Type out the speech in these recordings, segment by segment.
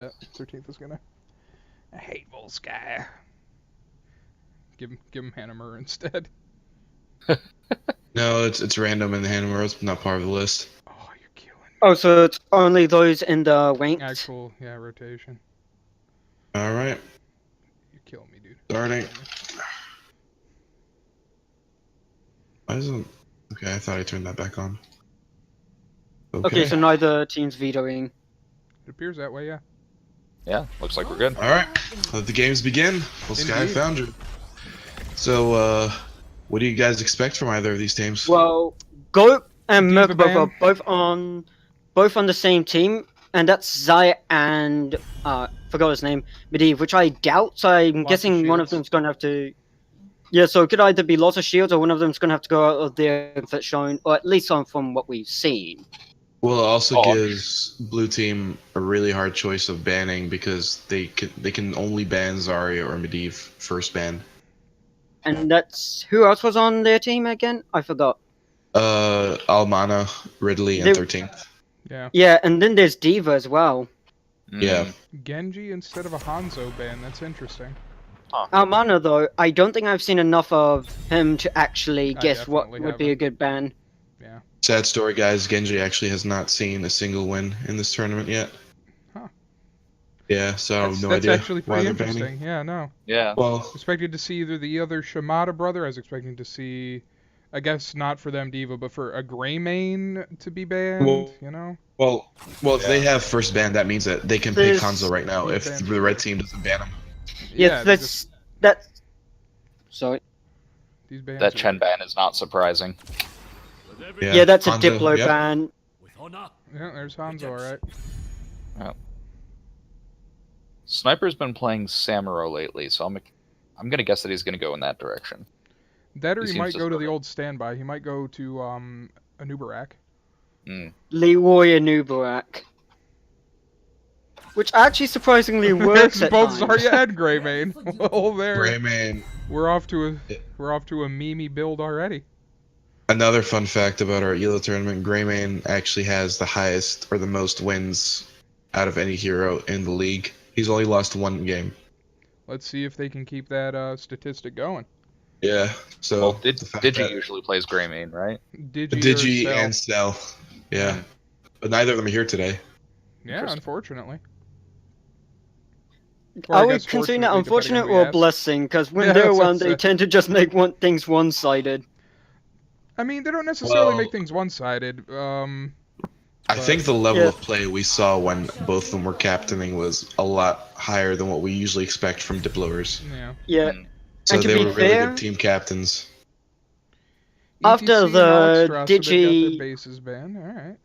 13th is gonna. I hate Volsky. Give him Hanamur instead. No, it's random in the Hanamura. It's not part of the list. Oh, you're killing me. Oh, so it's only those in the ranked? Actual, rotation. All right. You're killing me, dude. Starting. Why isn't... Okay, I thought I turned that back on. Okay, so neither team's vetoing. It appears that way, yeah. Yeah, looks like we're good. All right, let the games begin. Sky Indeed. Foundry. So, what do you guys expect from either of these teams? Well, Goat and Diva Merkabov are ban. both on the same team, and that's Zaya and forgot his name, Medivh, which I doubt. So I'm Lots guessing of one of shields. them's gonna have to. Yeah, so it could either be lots of shields, or one of them's gonna have to go out of their comfort zone, or at least from what we've seen. Well, it also Oh. gives Blue Team a really hard choice of banning because they can only ban Zarya or Medivh first ban. And that's who else was on their team again? I forgot. Almana, Ridley, and They- 13th. Yeah. Yeah, and then there's Diva as well. Yeah. Genji instead of a Hanzo ban. That's interesting. Almana, though, I don't think I've seen enough of him to actually I guess what definitely would be a haven't. good ban. Yeah. Sad story, guys. Genji actually has not seen a single win in this tournament yet. Huh. Yeah, so I have That's, no that's idea actually why pretty they're interesting. banning. Yeah, no. Yeah. Well, Expected to see either the other Shimada brother. I was expecting to see, I guess not for them Diva, but for a Greymane to be banned. Well- You know. well, if they have first ban, that means that they can pick There's- Hanzo right now if Ban. the red team doesn't ban him. Yeah, they that's that's. Sorry. these bans That are- Chen ban is not surprising. Yeah, that's a Hanzo, Diplo yep. ban. Yeah, there's Hanzo, alright. Sniper's been playing Samuro lately, so I'm gonna guess that he's gonna go in that direction. That or He he seems might to go to the struggle. old standby. He might go to Anubarak. Mm. Leroy Anubarak. Which actually surprisingly works at Both times. Zarya and Greymane. Well, there. Greymane. We're off to Yeah. a Mimi build already. Another fun fact about our ELO tournament: Greymane actually has the highest or the most wins out of any hero in the league. He's only lost one game. Let's see if they can keep that statistic going. Yeah. So Well, the fact Digi that- usually plays Greymane, right? Digi, or and Cell. Cell. Yeah. But neither of them are here today. Yeah, Interesting. unfortunately. I guess would consider fortunately, that depending on unfortunate who you or a ask. blessing, because when Yeah, they're that's what around, I'm they tend to just make things one-sided. I mean, they don't necessarily Well- make things one-sided. I But- think the level Yeah. of play we saw when both of them were captaining was a lot higher than what we usually expect from Diplowers. Yeah. Yeah. Mm. So And to they be were really fair- good team captains. After ETC and the Alex Strasser, they got Digi- their bases banned. All right.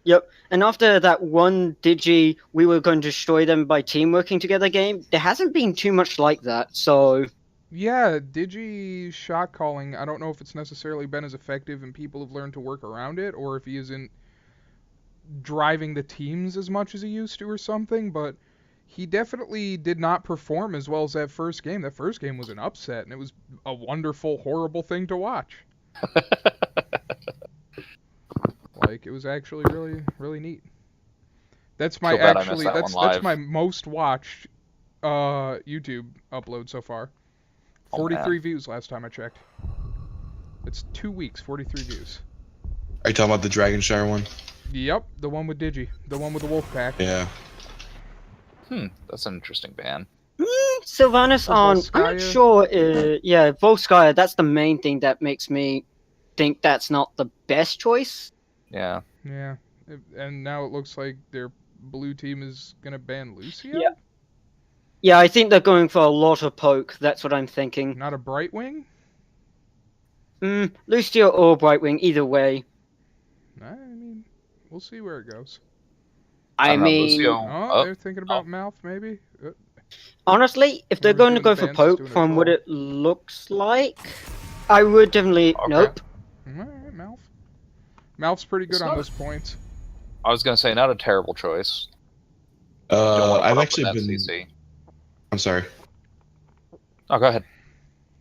Yep. And after that one Digi, we were going to destroy them by team working together game, there hasn't been too much like that, so... Yeah, Digi shot calling, I don't know if it's necessarily been as effective and people have learned to work around it, or if he isn't driving the teams as much as he used to or something, but he definitely did not perform as well as that first game. That first game was an upset, and it was a wonderful, horrible thing to watch. Like, it was actually really, really neat. That's my Feel bad I missed that one that's live. my most watched YouTube upload so far. Oh, man. 43 views last time I checked. It's 2 weeks, 43 views. Are you talking about the Dragonshire one? Yep, the one with Digi, the one with the wolf pack. Yeah. That's an interesting ban. Sylvanas For on... I'm Volskaya? not sure... yeah, Volskaya, that's the main thing that makes me think that's not the best choice. Yeah. Yeah, and now it looks like their blue team is gonna ban Lucio. Yeah. Yeah, I think they're going for a lot of poke, that's what I'm thinking. Not a Brightwing. Lucio or Brightwing, either way. I mean, we'll see where it goes. I don't know, mean, Lucio- Oh, Oh, they're thinking about Mouth maybe. honestly, if they're Whoever's going to doing go the for bans is poke doing it from what wrong. it looks like, I would definitely... Okay. Nope. All right, Mouth. Mouth's pretty good It's on not- those points. I was gonna say not a terrible choice. Don't wanna I've put up actually with that been. CC. I'm sorry. Oh, go ahead.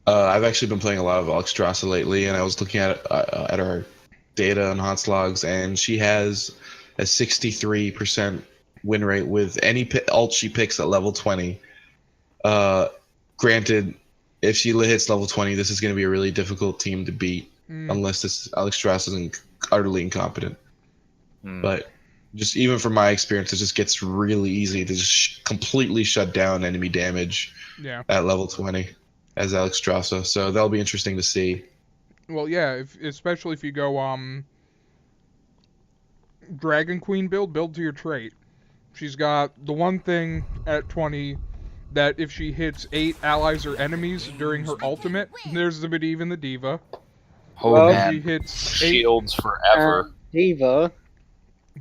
I've actually been playing a lot of Alexstrasza lately, and I was looking at our data on HoTS logs, and she has a 63% win rate with any ult she picks at level 20. Granted, if she hits level 20, this is going to be a really difficult team to beat unless this Alex Strauss isn't utterly incompetent. But just even from my experience, it just gets really easy to just completely shut down enemy damage at level 20 as Alex Strauss. So that'll be interesting to see. Well, yeah, especially if you go Dragon Queen build to your trait. She's got the one thing at 20 that if she hits 8 allies or enemies during her ultimate, there's the Medivh and the D.Va. Oh man, she hits shields forever. D.Va.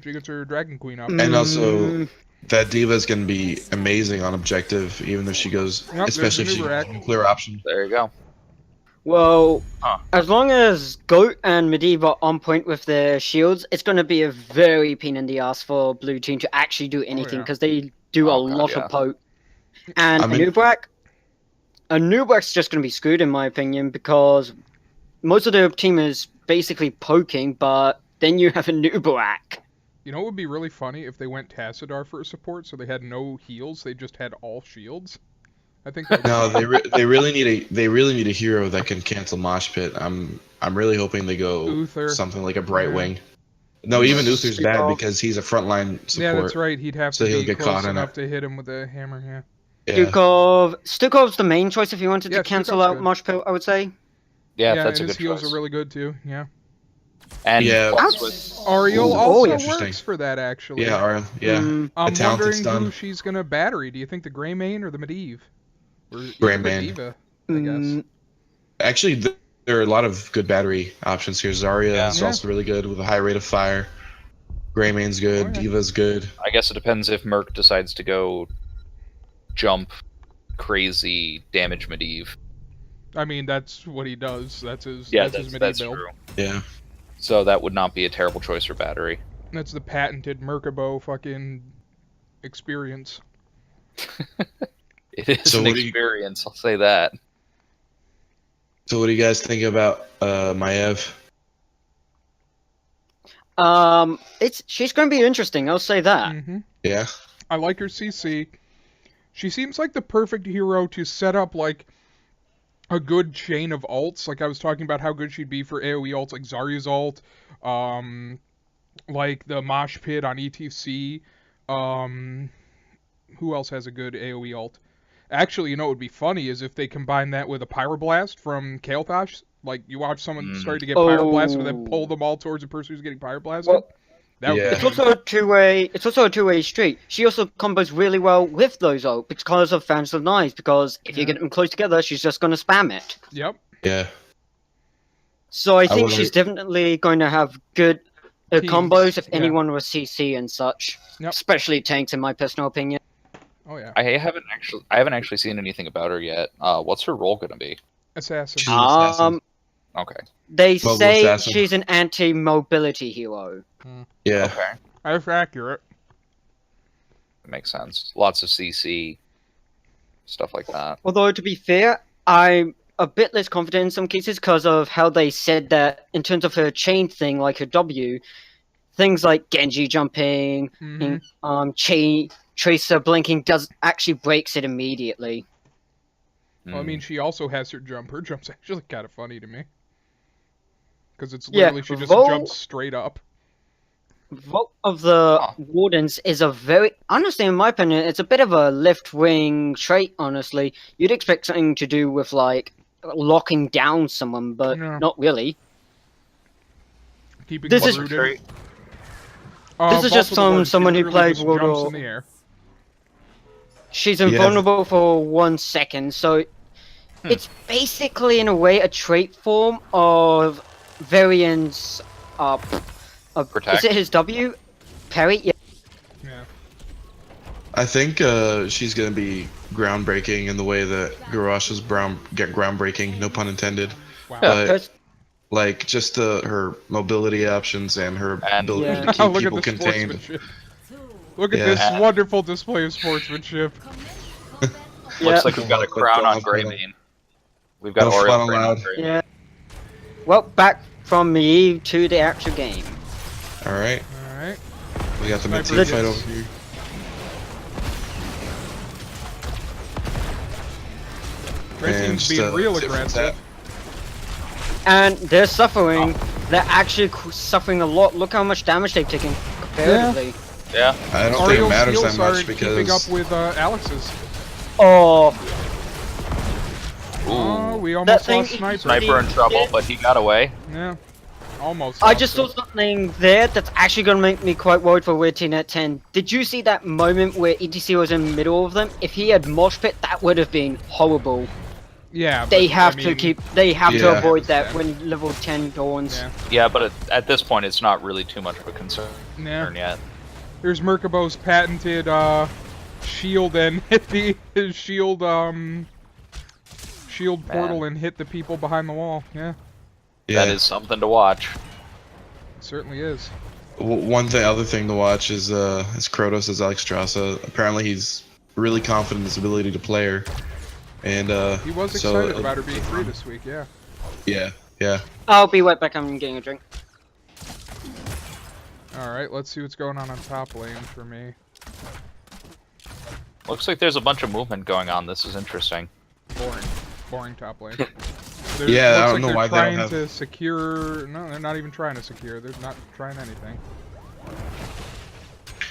She gets her Dragon Queen up. And also, that D.Va is going to be amazing on objective, even if she goes, especially if she goes nuclear option. There you go. Well, as long as Goat and Medivh are on point with their shields, it's going to be a very pain in the ass for blue team to actually do anything because they do a lot of poke. And Anubrak's just going to be screwed in my opinion because most of their team is basically poking, but then you have Anubrak. You know what would be really funny if they went Tassadar for support, so they had no heals, they just had all shields. I think. No, they really need a hero that can cancel Mosh Pit. I'm really hoping they go Uther. Something like a Brightwing. No, even Uther's bad because he's a frontline support. Yeah, that's right. He'd have to be close enough to hit him with a hammer. Yeah. Stukov's the main choice if you wanted to cancel out Mosh Pit, I would say. Yeah, that's and a his good heals choice. are really good too. Yeah. And Ariel also works for that actually. Yeah, Ariel. Yeah. I'm wondering who she's gonna battery. Do you think the Grey Mane or the Medivh? Grey Mane. D.Va, I guess. Actually, there are a lot of good battery options here. Zarya is also really good with a high rate of fire. Grey Mane's good. D.Va's good. I guess it depends if Merc decides to go jump crazy damage Medivh. I mean, that's what he does. That's his. Yeah, that's his that's build. true. Yeah. So that would not be a terrible choice for battery. That's the patented Merkabo fucking experience. It is an experience, I'll say that. So what do you guys think about Maiev? She's going to be interesting, I'll say that. Yeah. I like her CC. She seems like the perfect hero to set up like a good chain of ults. Like I was talking about how good she'd be for AoE ults like Zarya's ult, like the Mosh Pit on ETC. Who else has a good AoE ult? Actually, you know what would be funny is if they combine that with a Pyroblast from Kael'Thas. Like, you watch someone start to get Pyroblasted and then pull them all towards the person who's getting Pyroblasted. Well, it's also a two-way street. She also combos really well with those ult because of Fans of Knives, because if you get them close together, she's just going to spam it. Yep. Yeah. So I think she's definitely going to have good combos if anyone was CC and such. Especially tanks, in my personal opinion. Oh yeah. I haven't actually seen anything about her yet. What's her role gonna be? Assassin. She's an assassin. Okay. They say she's an anti-mobility hero. Yeah. Okay. That's accurate. That makes sense. Lots of CC stuff like that. Although to be fair, I'm a bit less confident in some cases because of how they said that in terms of her chain thing, like her W, things like Genji jumping, chain Tracer blinking actually breaks it immediately. Well, I mean, she also has her jump. Her jump's actually kind of funny to me. Because it's literally, she just jumps straight up. Vault of the Wardens is a very, honestly, in my opinion, it's a bit of a left-wing trait, honestly. You'd expect something to do with, like, locking down someone, but not really. Keeping this is just someone who plays World War. In the air. She's invulnerable for 1 second, so it's basically, in a way, a trait form of Varian's Protect. Is it his W? Parry? Yeah. I think she's gonna be groundbreaking in the way that Garrosh is groundbreaking, no pun intended. Wow. But like just her mobility options and her ability to keep people contained. Look at this wonderful display of sportsmanship. Looks like we've got a crown on Greymane. We've got Oriole crown on Greymane. Yeah. Well, back from me to the actual game. Alright. Alright. We got the mid-team fight over here. Red And team's just, being real tit for aggressive. tat. And they're suffering. They're actually suffering a lot. Look how much damage they've taken comparatively. Yeah. I don't think it Ariel's matters heals that much aren't keeping up because with Alex's. Oh, Oh, we That almost thing- lost Sniper. Sniper in trouble, but he got away. Yeah, almost. I lost just it. saw something there that's actually going to make me quite worried for Red Team at 10. Did you see that moment where ETC was in the middle of them? If he had mosh pit, that would have been horrible. Yeah, They but, have I to mean, keep. They have to Yeah. avoid that when level 10 dawns. Yeah. Yeah, but at this point, it's not really too much of a concern Yeah. yet. Here's Merkabo's patented shield and hit the his shield portal and hit the people behind the wall. Yeah, yeah. That is something to watch. it certainly is. Other thing to watch is Kratos as Alexstrasza. Apparently, he's really confident in his ability to play her, and He was so excited about her being free this week. Yeah. yeah. I'll be right back. I'm getting a drink. All right, let's see what's going on top lane for me. Looks like there's a bunch of movement going on. This is interesting. Boring top lane. Yeah, I looks don't know they're why they don't trying have- to secure. No, they're not even trying to secure. They're not trying anything.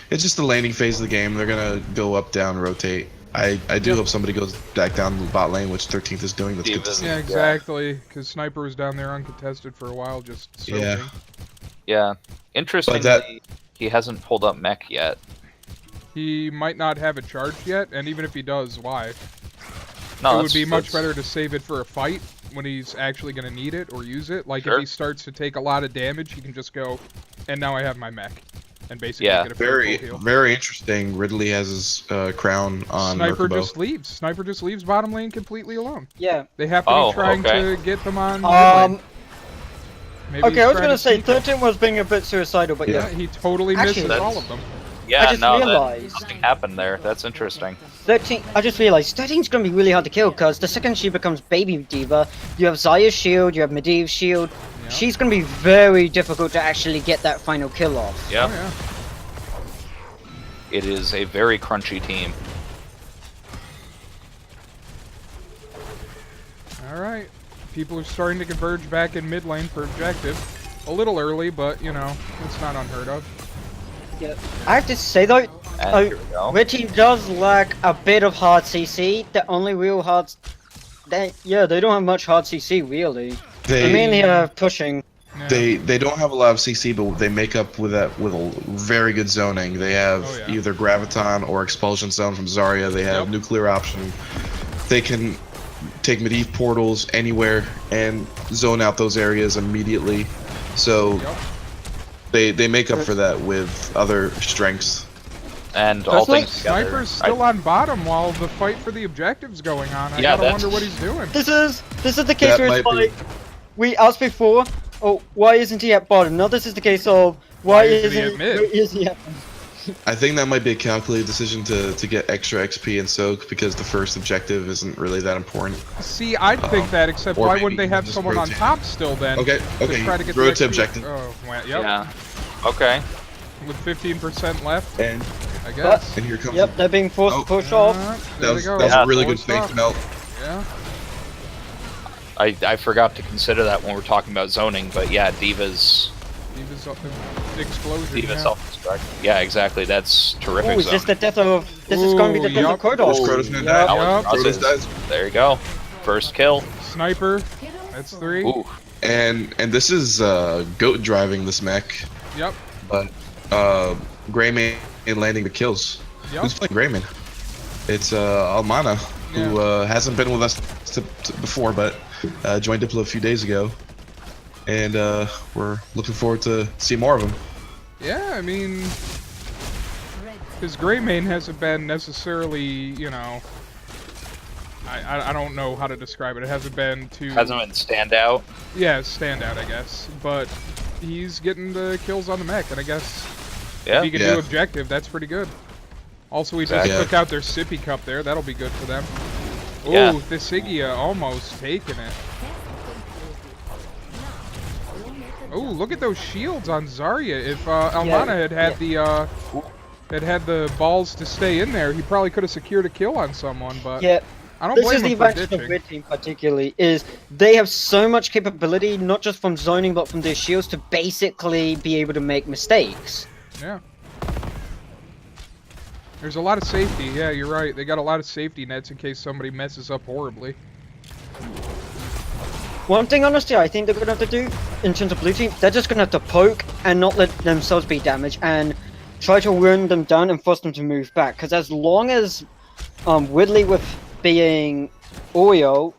It's just the laning phase of the game. They're gonna go up, down, rotate. I do hope somebody goes back down the bot lane, which 13th is doing. That's good to Divas. see. Yeah, exactly. Because Sniper was down there uncontested for a while, just soaking. Yeah. Yeah. Interestingly, that- he hasn't pulled up mech yet. He might not have it charged yet, and even if he does, why? No, It would be much better to save it for a fight when he's actually going to need it or use it. Like, Sure. if he starts to take a lot of damage, he can just go, and now I have my mech. And basically Yeah. get a full Very, heal. very interesting. Ridley has his crown on Sniper Merkabo. just leaves. Sniper just leaves bottom lane completely alone. Yeah. They have to Oh, be trying okay. to get them on mid lane. Maybe Okay, he's I was trying gonna to say sneak them. 13 was being a bit suicidal, but Yeah, yeah. he totally Actually, misses that's- all of them. Yeah, I just no, realized- nothing happened there. That's interesting. 13. I just realized 13's gonna be really hard to kill because the second she becomes Baby Diva, you have Zaya's shield, you have Medivh's shield. Yeah. She's gonna be very difficult to actually get that final kill off. Yeah, Oh, yeah. it is a very crunchy team. Alright. People are starting to converge back in mid lane for objective. A little early, but, you know, it's not unheard of. Yeah. I have to say though, And here we go. Red Team does lack a bit of hard CC. The only real hard, they don't have much hard CC really. They mainly have pushing. Yeah. They don't have a lot of CC, but they make up with that with a very good zoning. They have Oh, yeah. either Graviton or Expulsion Zone from Zarya. They have Yep. nuclear option. They can take Medivh portals anywhere and zone out those areas immediately. So Yep. they make up for that with other strengths. And all Personally, things together, Sniper's still on bottom while the fight for the objective's going on. I Yeah, gotta that's- wonder what he's doing. This is the case That where it's might be- like we asked before. Oh, why isn't he at bottom? Now this is the case of why isn't he isn't at mid? where is he at? I think that might be a calculated decision to get extra XP and soak because the first objective isn't really that important. See, I'd think that, except or why maybe wouldn't they have just someone on rotate. top still then? Okay, To okay, try to get road the to XP? objective. Oh, well, yep. Yeah. Okay. With 15% left, And I guess. here comes Yep, they're being forced Oh. to push off. There that we was, go. that was Yeah. a really good Forced fake off. melt. Yeah. I forgot to consider that when we're talking about zoning, but yeah, Diva's Diva's up in explosion. Diva yeah. self-destruct. Yeah, exactly. That's terrific. Oh, is this the death of? This is going to be the Ooh, death yup. of Kratos. Oh, Kratos gonna Yup. die. Yup. Kratos dies. There you go. First kill. Sniper. That's 3. Ooh. And this is goat driving this mech, Yep. but Greymane landing the kills. Yep. Who's playing Greymane? It's Almana, who hasn't been with us before, but joined Diplo a few days ago, and we're looking forward to see more of him. Yeah, I mean, his Greymane hasn't been necessarily, you know, I don't know how to describe it. It hasn't been too... Hasn't been standout. Yeah, standout, I guess. But he's getting the kills on the mech, and I guess Yeah. if he can Yeah. do objective, that's pretty good. Also, we just Exactly. took out their sippy cup there. That'll be good for them. Yeah. Ooh, the Sigia almost taking it. Oh, look at those shields on Zarya. If Almana had had the balls to stay in there, he probably could have secured a kill on someone. But Yeah. I don't This blame is the him for advantage of ditching. red team particularly, is they have so much capability, not just from zoning, but from their shields, to basically be able to make mistakes. Yeah. There's a lot of safety. Yeah, you're right. They got a lot of safety nets in case somebody messes up horribly. One thing, honestly, I think they're going to have to do, in terms of blue team, they're just going to have to poke and not let themselves be damaged, and try to run them down and force them to move back. Because as long as Whitley with being Oreo,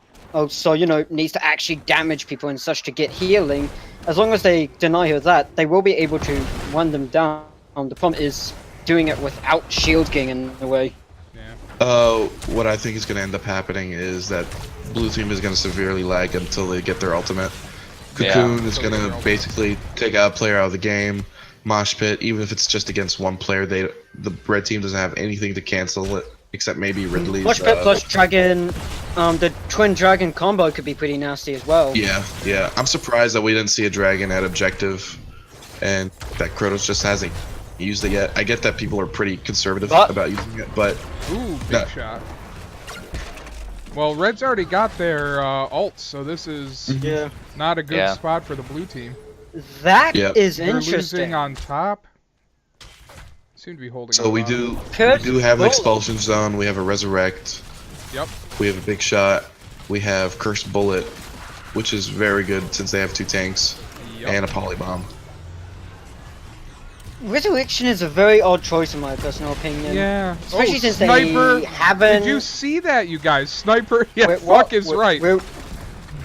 so, you know, needs to actually damage people and such to get healing, as long as they deny her that, they will be able to run them down. The problem is doing it without shield getting in the way. Yeah. What I think is going to end up happening is that blue team is going to severely lag until they get their ultimate. Cocoon is going to basically take a player out of the game. Mosh Pit, even if it's just against one player, the red team doesn't have anything to cancel it except maybe Ridley's. Mosh Pit plus Dragon, the Twin Dragon combo could be pretty nasty as well. Yeah. I'm surprised that we didn't see a dragon at objective, and that Kratos just hasn't used it yet. I get that people are pretty conservative about using it, but Ooh, big shot. Well, Red's already got their ults, so this is not a good spot for the blue team. That is They're interesting. losing on top. Seem to be holding. So we do have an expulsion zone. We have a resurrect. Yep. We have a big shot. We have cursed bullet, which is very good since they have 2 tanks and a polybomb. Resurrection is a very odd choice in my personal opinion. Yeah. Especially since Sniper. they haven't... Did you see that, you guys? Sniper. Yeah, Wait, fuck is right. Wait.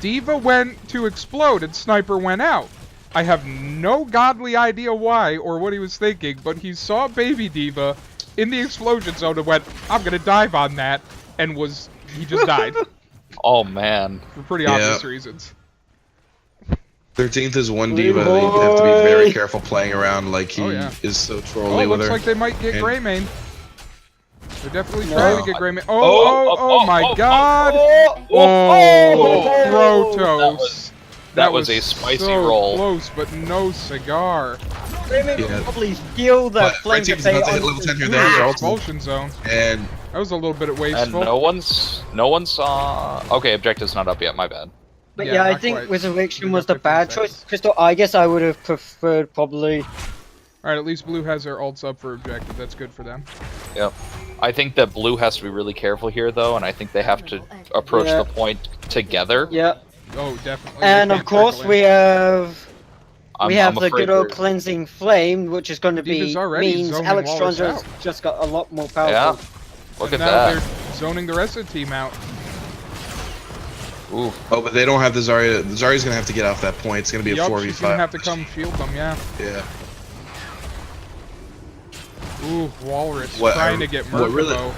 Diva went to explode and Sniper went out. I have no godly idea why or what he was thinking, but he saw Baby Diva in the explosion zone and went, I'm gonna dive on that, and he just died. Oh man. For pretty obvious reasons. 13th is one Diva that you have to be very careful playing around, like he is so trolly with her. Looks like they might get Greymane. They're definitely trying to get Greymane. Oh my god! Protos. That was a spicy so roll. Close, but no cigar. Greymane probably steal the flame team's about to hit level 10 here. Their expulsion zone. And that was a little bit wasteful. And no one saw. Okay, objective's not up yet. My bad. But yeah, I think quite. Resurrection was the bad choice. Crystal, I guess I would have preferred probably... Alright, at least Blue has their ults up for objective. That's good for them. Yep. I think that Blue has to be really careful here, though, and I think they have to approach the point together. Yeah. Oh, definitely. And of course we have... I'm the good old Cleansing Flame, which is going to be... means Alex Stronger's just got a lot more powerful. Yeah. Look at now that. They're zoning the rest of the team out. Ooh. Oh, but they don't have the Zarya. The Zarya's gonna have to get off that point. It's gonna be a 4v5. She's gonna have to come shield them, yeah. Ooh, Walrus trying to get Merkabo.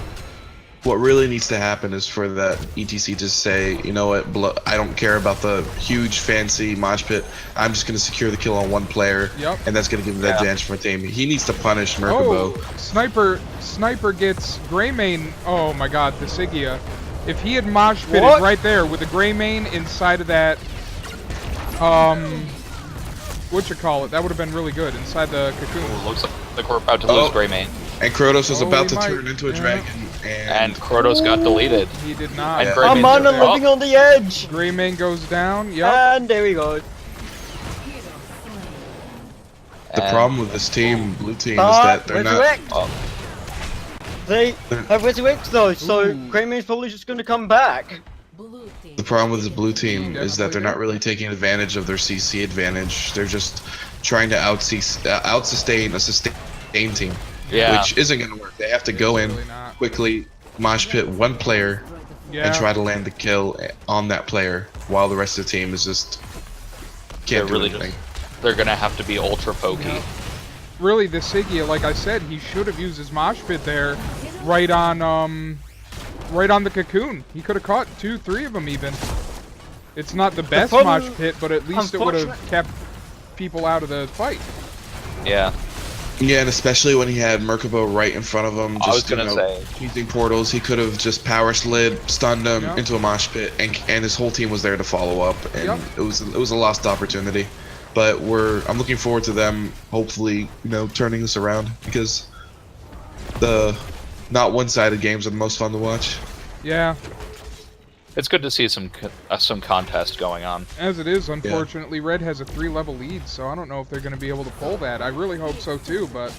What really needs to happen is for that ETC to say, you know what, I don't care about the huge fancy mosh pit. I'm just gonna secure the kill on one player, and that's gonna give him that advantage for my team. He needs to punish Merkabo. Oh, Sniper gets Greymane. Oh my God, the Sigia. If he had mosh pitted right there with the Greymane inside of that, whatchamacallit, that would have been really good inside the cocoon. Ooh, looks like we're about to lose Greymane. And Kratos was about to turn into a dragon. And Kratos got deleted. He did not. And Amana living on the edge! Greymane goes down, And there we go. The problem with this team, blue team, is that they're not... They have Resurrect though, so Greymane's probably just going to come back. The problem with this blue team is that they're not really taking advantage of their CC advantage. They're just trying to out-sustain a sustained team, which isn't going to work. They have to go in quickly, mosh pit one player, and try to land the kill on that player, while the rest of the team is just can't do anything. They're going to have to be ultra pokey. Really, the Sigia, like I said, he should have used his mosh pit there, right on the cocoon. He could have caught 2, 3 of them even. It's not the best mosh pit, but at least it would have kept people out of the fight. Yeah. Yeah, and especially when he had Merkabo right in front of him, just using portals, he could have just power slid, stunned him into a mosh pit, and his whole team was there to follow up, and it was a lost opportunity. But I'm looking forward to them hopefully, turning this around, because the not one-sided games are the most fun to watch. Yeah. It's good to see some contest going on. As it is, unfortunately, Red has a 3-level lead, so I don't know if they're going to be able to pull that. I really hope so too, but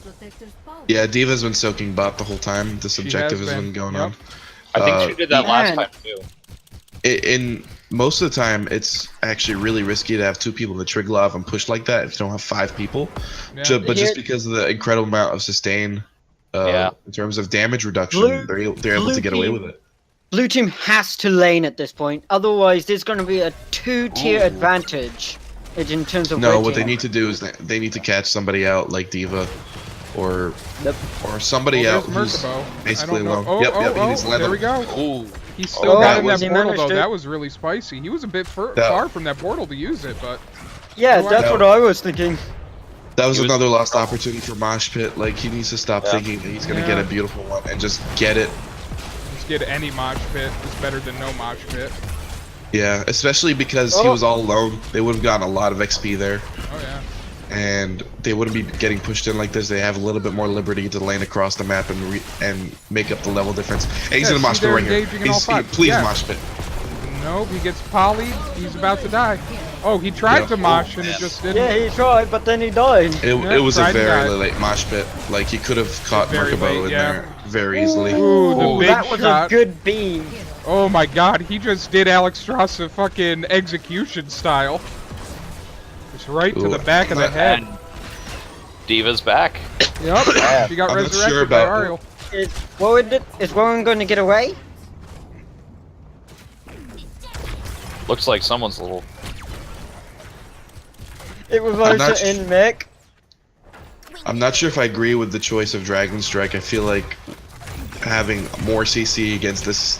Yeah, Diva's been soaking bot the whole time. This objective has been going on. I think she did that last time too. In most of the time, it's actually really risky to have 2 people in the Triglav and push like that if you don't have 5 people. Yeah. But just because of the incredible amount of sustain, in terms of damage reduction, they're able to get away with it. Blue team has to lane at this point, otherwise there's going to be a 2-tier advantage in terms of No, red what they team. need to do is they need to catch somebody out like Diva, or somebody out who's Merkabo. basically I don't know. alone. He's There we go. Ooh. He still got in that he portal, managed though. it. That was really spicy. He was a bit far from that portal to use it, but... Yeah, Oh, that's wow. what I was thinking. That was another lost opportunity for Mosh Pit. Like, he needs to stop thinking that he's gonna get a Yeah. beautiful one and just get it. Just get any mosh pit. It's better than no mosh pit. Yeah, especially because he was all alone. They would have gotten a lot of XP there, Oh, yeah. and they wouldn't be getting pushed in like this. They have a little bit more liberty to lane across the map and make up the level difference. And he's Yeah, gonna Mosh see, Pit they're right here. engaging in all 5. Please Yeah. Mosh Pit. Nope, he gets polyed. He's about to die. Oh, he tried to mosh and it just didn't. Yeah, he tried, but then he died. It was a tried to die. very late Mosh Pit. Like, he could have caught Very Merkabo late, in yeah. there very easily. Ooh, the Ooh, big that was shot. a good beam. Oh my god, he just did Alex Strauss a fucking execution style. Just right to Ooh, the back of the head. And Diva's back. Yep, she got I'm not resurrected sure by about- Ariel. Is Warren going to get away? Looks like someone's a little. It was I'm not also in mech. I'm not sure if I agree with the choice of Dragon Strike. I feel like having more CC against this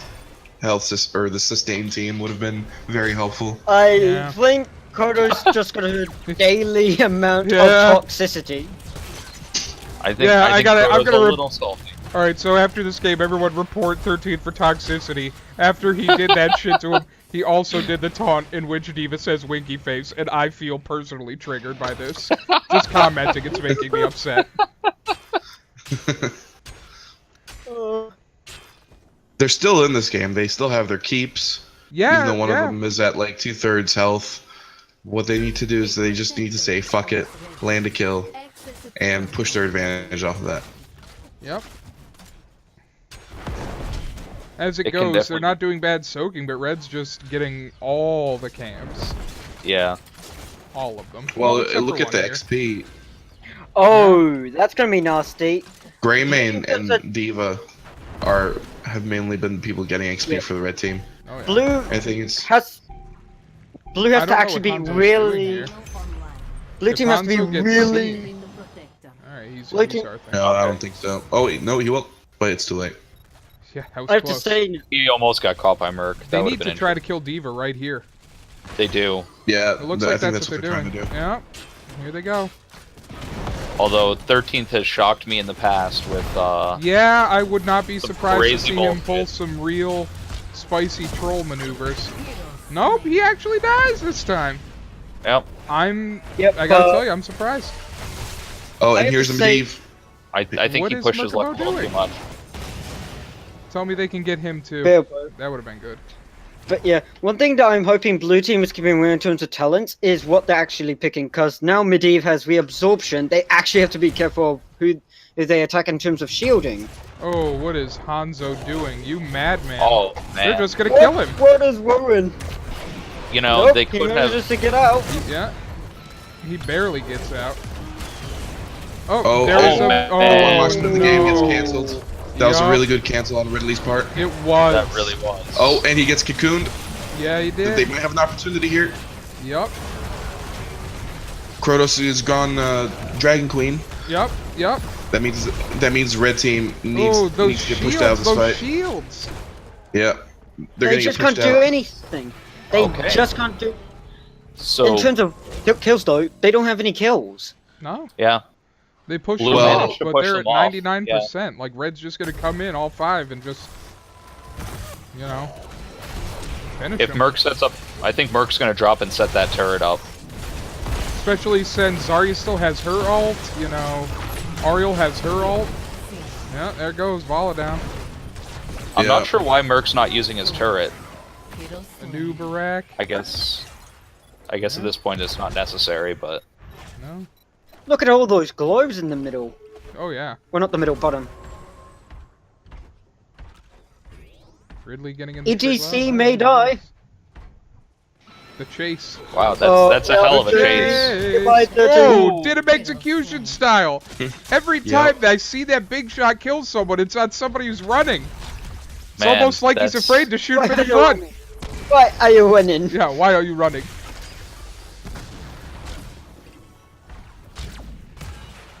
or the sustain team would have been very helpful. I think Kodo's just got a daily amount Yeah. of toxicity. I think. Yeah, I think I'm Frodo's gonna a little salty. Alright, so after this game, everyone report 13th for toxicity. After he did that shit to him, he also did the taunt in which Diva says winky face, and I feel personally triggered by this. Just commenting, it's making me upset. They're still in this game. They still have their keeps. Yeah, Even though one yeah. of them is at like 2/3 health. What they need to do is they just need to say fuck it, land a kill, and push their advantage off of that. Yep. As it It can goes, they're definitely- not doing bad soaking, but Red's just getting all the camps. Yeah. All of them. Well, except look for at the one here. XP. Oh, that's gonna be nasty. Greymane That's a- and Diva have mainly been people getting XP Yeah. for the red team. Oh, yeah. Blue I think it's has I to don't know actually what be Hanzo's doing really. here. Blue If team has to be Hanzo gets really. Alright, he's Look he's at- our thing. no, I don't think so. Oh wait, no, he will, but it's too late. Yeah, that was I have to close. say, He almost got caught by Merc. They That would need have to been try to kill Diva right here. They do. Yeah, It looks I like think that's what they're trying doing. to do. Yep. Here they go. Although 13th has shocked me in the past with Yeah, I would not be Some surprised to crazy see him bullshit. pull some real spicy troll maneuvers. Nope, he actually dies this time. Yep. yep. I gotta tell you, I'm surprised. Oh, I and have here's to the say- Medivh. I think What he is pushes Merkabo left a little doing? too much. Tell me they can get him too. fair play. That would have been good. But yeah, one thing that I'm hoping Blue Team is keeping away in terms of talents is what they're actually picking. Because now Medivh has reabsorption, they actually have to be careful of who they attack in terms of shielding. Oh, what is Hanzo doing? You madman. Oh They're man. just gonna kill him. What is Warren? You know Nope, they he could manages have. to get out. Yeah. He barely gets out. Oh, Oh, there was oh, a. man. Oh, The one watching the game gets no. canceled. That was a Yup, really good cancel on Ridley's part. It was. That really was. Oh, and he gets cocooned. Yeah, he They did. might have an opportunity here. Yup. Kratos is gone Dragon Queen. Yup. Yup. That means red team needs, Oh, those needs to get shields. pushed out of this Those fight. shields. Yeah. They're They gonna just get can't pushed do out. anything. They Okay. just can't do. So In terms of kills, though, they don't have any kills. No. yeah. They pushed Blue them Well- off, managed to but push they're them at off, 99%. Like, Red's just gonna come in, all 5, and just, you know, finish If them. Merc sets up, I think Merc's gonna drop and set that turret up. Especially since Zarya still has her ult, you know, Ariel has her ult. Yeah, there goes Vala down. I'm Yeah. not sure why Merc's not using his turret. A new Barak. I guess at this point it's not necessary, but No. Look at all those globes in the middle. Oh yeah. Well, not the middle, bottom. Ridley getting in the ETC may die. The chase. wow, that's a hell of a chase. Goodbye, Oh, 13. did him execution style. Every time I see that big shot kill someone, it's on somebody who's running. It's Man, almost like he's that's- afraid to shoot Why for are the you front. winning? Why are you winning? Yeah, why are you running?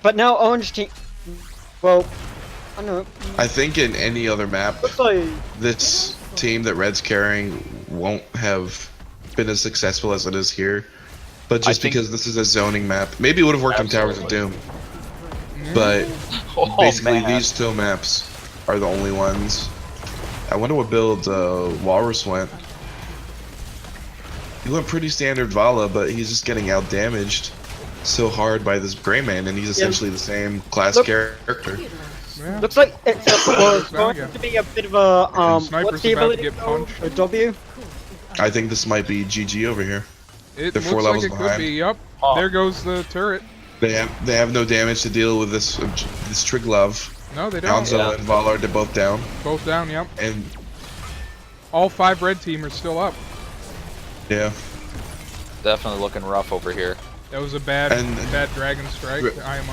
But now orange team. Well, I don't know. I think in any other map, Looks like this team that Red's carrying won't have been as successful as it is here. But just think- because this is a zoning map, maybe it would have worked on Towers of Doom. But Oh, basically, man. these two maps are the only ones. I wonder what build Walrus went. He went pretty standard Vala, but he's just getting out damaged so hard by this Gray Man, and he's essentially the same class Look- character. Yeah. looks like it's going Yeah. to be a bit of a Sniper's what's the about to ability get called? punched. A W. I think this might be GG over here. It They're looks 4 like levels it could behind. be. Yup. Oh. There goes the turret. They have no damage to deal with this Triglove. No, they don't. Alonso and Valar, they're both down, Both down. Yep. and All 5 red team are still up. yeah. Definitely looking rough over here. That was a bad Dragon Strike. Re- IMO.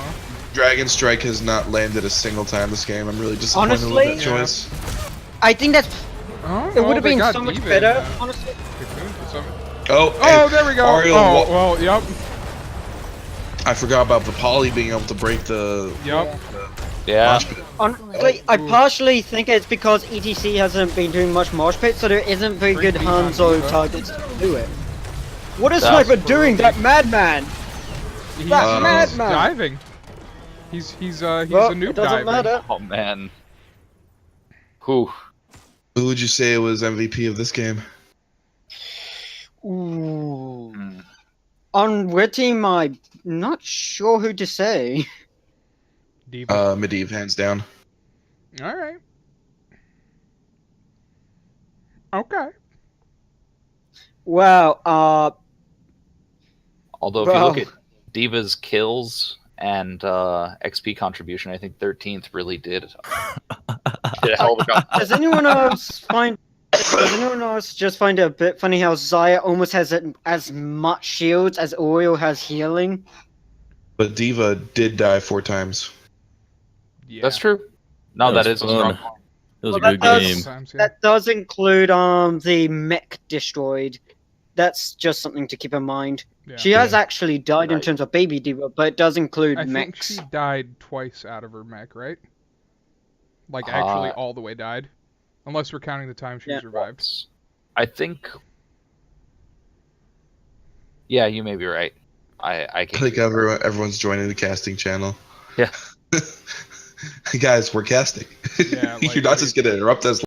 Dragon Strike has not landed a single time this game. I'm really disappointed Honestly? with that choice. I think that's Oh, it well, would have they been got so much Diva better, in, honestly. Cocoon for some- Oh, Oh, and there we go. Ariel Oh, well, yep. I forgot about the Poly being able to break the Yep. Yeah. mosh pit. Honestly, I partially think it's because ETC hasn't been doing much marsh pit, so there isn't very Bring good these on Hanzo Diva. targets to do it. What is That's Sniper doing? That madman! He's That madman! diving. He's Well, a noob it doesn't diving. matter. Oh man. Whew. Who would you say was MVP of this game? Ooh. Hmm. On red team, I'm not sure who to say. Diva. Medivh, hands down. All right. Okay. Wow, Although if you Well- look at Diva's kills and XP contribution, I think 13th really did a hell of a job. does anyone else find... Does anyone else just find it a bit funny how Zaya almost has as much shields as Oriel has healing? But Diva did die 4 times. Yeah. That's true. No, That that was is a fun. strong point. It was Well, a good that game. does- Sometimes, yeah. That does include the mech destroyed. That's just something to keep in mind. Yeah. She has Yeah. actually died in Right. terms of baby diva, but it does include I think mechs. she died twice out of her mech, right? Like actually all the way died, unless we're counting the time she Yeah. survived. I think. Yeah, you may be right. I I can. think everyone's joining the casting channel. Yeah. Guys, we're casting. Yeah, like- You're not just gonna interrupt us